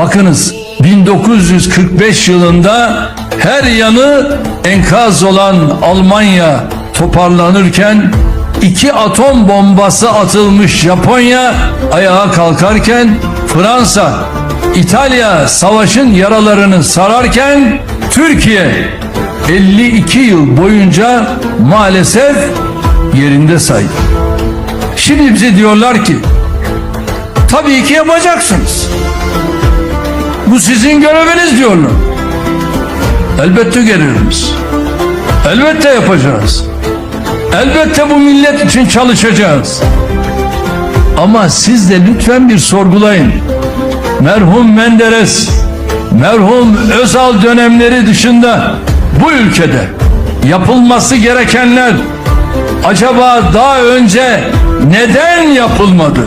Bakınız 1945 yılında her yanı enkaz olan Almanya toparlanırken, 2 atom bombası atılmış Japonya ayağa kalkarken, Fransa, İtalya savaşın yaralarını sararken, Türkiye 52 yıl boyunca maalesef yerinde saydı. Şimdi bize diyorlar ki tabii ki yapacaksınız. Bu sizin göreviniz diyorlar. Elbette görevimiz. Elbette yapacağız. Elbette bu millet için çalışacağız. Ama siz de lütfen bir sorgulayın. Merhum Menderes, merhum Özal dönemleri dışında bu ülkede yapılması gerekenler acaba daha önce neden yapılmadı?